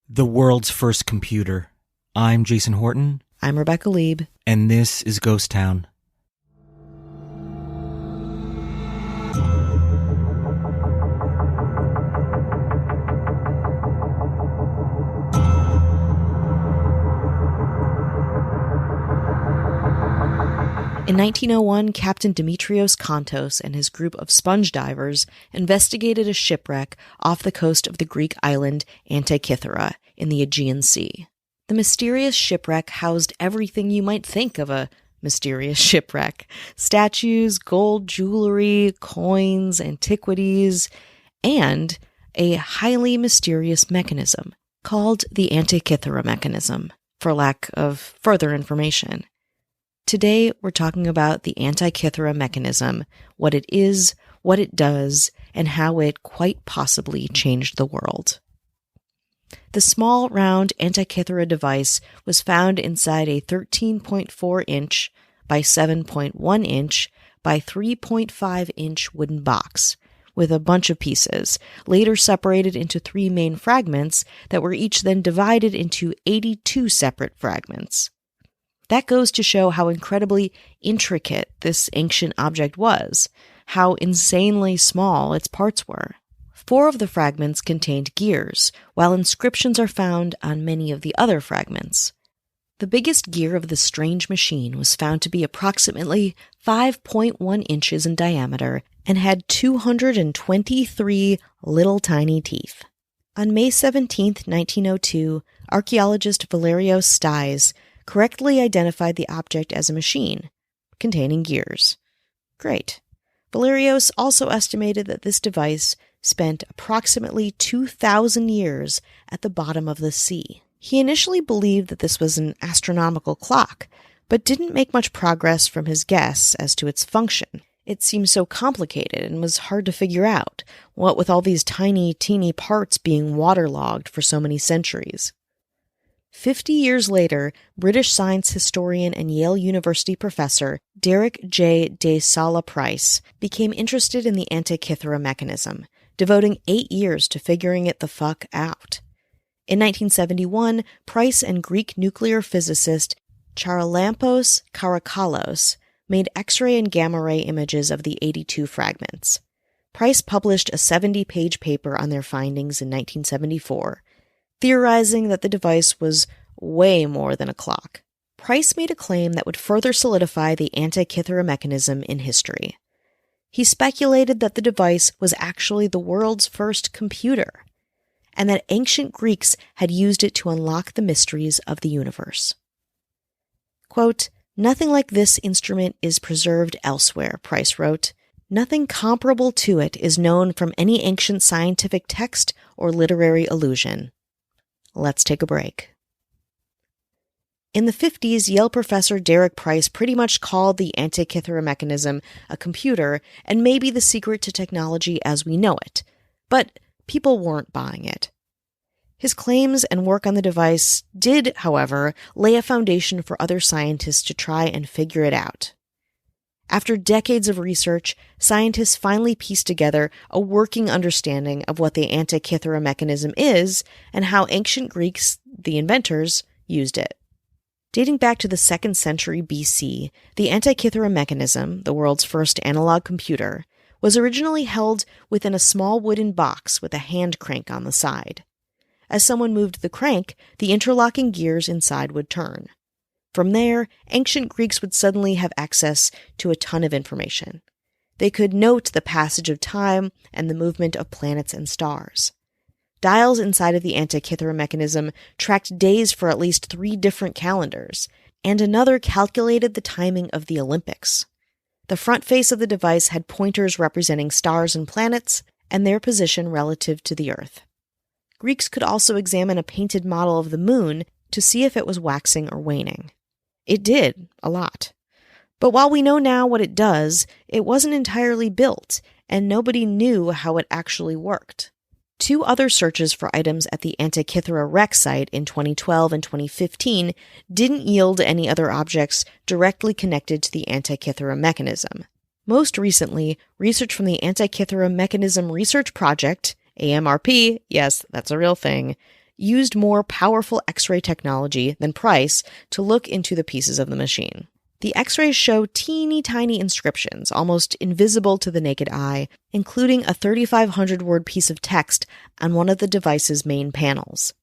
The world's first computer. I'm Jason Horton. I'm Rebecca Lieb. And this is Ghost Town. In 1901, Captain Dimitrios Kontos and his group of sponge divers investigated a shipwreck off the coast of the Greek island Antikythera in the Aegean Sea. The mysterious shipwreck housed everything you might think of a mysterious shipwreck: statues, gold jewelry, coins, antiquities, and a highly mysterious mechanism called the Antikythera mechanism, for lack of further information. Today, we're talking about the Antikythera mechanism, what it is, what it does, and how it quite possibly changed the world. The small, round Antikythera device was found inside a 13.4-inch by 7.1-inch by 3.5-inch wooden box, with a bunch of pieces, later separated into 3 main fragments that were each then divided into 82 separate fragments. That goes to show how incredibly intricate this ancient object was, how insanely small its parts were. 4 of the fragments contained gears, while inscriptions are found on many of the other fragments. The biggest gear of the strange machine was found to be approximately 5.1 inches in diameter and had 223 little tiny teeth. On May 17, 1902, archaeologist Valerios Stais correctly identified the object as a machine containing gears. Great. Valerios also estimated that this device spent approximately 2,000 years at the bottom of the sea. He initially believed that this was an astronomical clock, but didn't make much progress from his guess as to its function. It seemed so complicated and was hard to figure out, what with all these tiny, teeny parts being waterlogged for so many centuries. 50 years later, British science historian and Yale University professor Derek J. de Sala Price became interested in the Antikythera mechanism, devoting 8 years to figuring it the fuck out. In 1971, Price and Greek nuclear physicist Charalampos Karakalos made X-ray and gamma-ray images of the 82 fragments. Price published a 70-page paper on their findings in 1974, theorizing that the device was way more than a clock. Price made a claim that would further solidify the Antikythera mechanism in history. He speculated that the device was actually the world's first computer, and that ancient Greeks had used it to unlock the mysteries of the universe. Quote, "Nothing like this instrument is preserved elsewhere," Price wrote. "Nothing comparable to it is known from any ancient scientific text or literary allusion." Let's take a break. In the 50s, Yale professor Derek Price pretty much called the Antikythera mechanism a computer and maybe the secret to technology as we know it, but people weren't buying it. His claims and work on the device did, however, lay a foundation for other scientists to try and figure it out. After decades of research, scientists finally pieced together a working understanding of what the Antikythera mechanism is and how ancient Greeks, the inventors, used it. Dating back to the 2nd century BC, the Antikythera mechanism, the world's first analog computer, was originally held within a small wooden box with a hand crank on the side. As someone moved the crank, the interlocking gears inside would turn. From there, ancient Greeks would suddenly have access to a ton of information. They could note the passage of time and the movement of planets and stars. Dials inside of the Antikythera mechanism tracked days for at least 3 different calendars, and another calculated the timing of the Olympics. The front face of the device had pointers representing stars and planets and their position relative to the Earth. Greeks could also examine a painted model of the moon to see if it was waxing or waning. It did, a lot. But while we know now what it does, it wasn't entirely built, and nobody knew how it actually worked. 2 other searches for items at the Antikythera wreck site in 2012 and 2015 didn't yield any other objects directly connected to the Antikythera mechanism. Most recently, research from the Antikythera Mechanism Research Project, AMRP, yes, that's a real thing, used more powerful X-ray technology than Price to look into the pieces of the machine. The X-rays show teeny tiny inscriptions, almost invisible to the naked eye, including a 3,500-word piece of text on one of the device's main panels.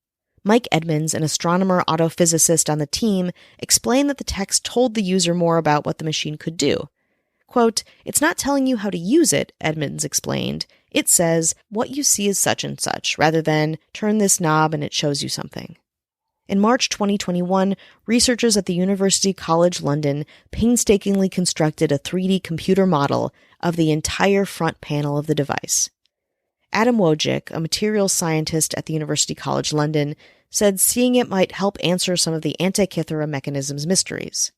Mike Edmonds, an astronomer autophysicist on the team, explained that the text told the user more about what the machine could do. Quote, "It's not telling you how to use it," Edmonds explained. "It says, what you see is such and such, rather than turn this knob and it shows you something." In March 2021, researchers at the University College London painstakingly constructed a 3D computer model of the entire front panel of the device. Adam Wojcik, a materials scientist at the University College London, said seeing it might help answer some of the Antikythera mechanism's mysteries.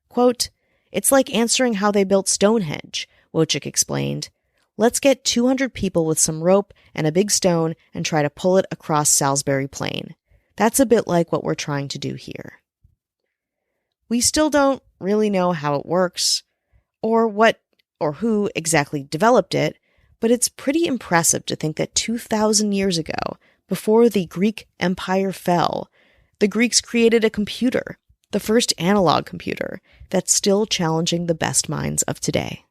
Quote, "It's like answering how they built Stonehenge," Wojcik explained. "Let's get 200 people with some rope and a big stone and try to pull it across Salisbury Plain. That's a bit like what we're trying to do here." We still don't really know how it works, or what or who exactly developed it, but it's pretty impressive to think that 2,000 years ago, before the Greek Empire fell, the Greeks created a computer, the first analog computer, that's still challenging the best minds of today.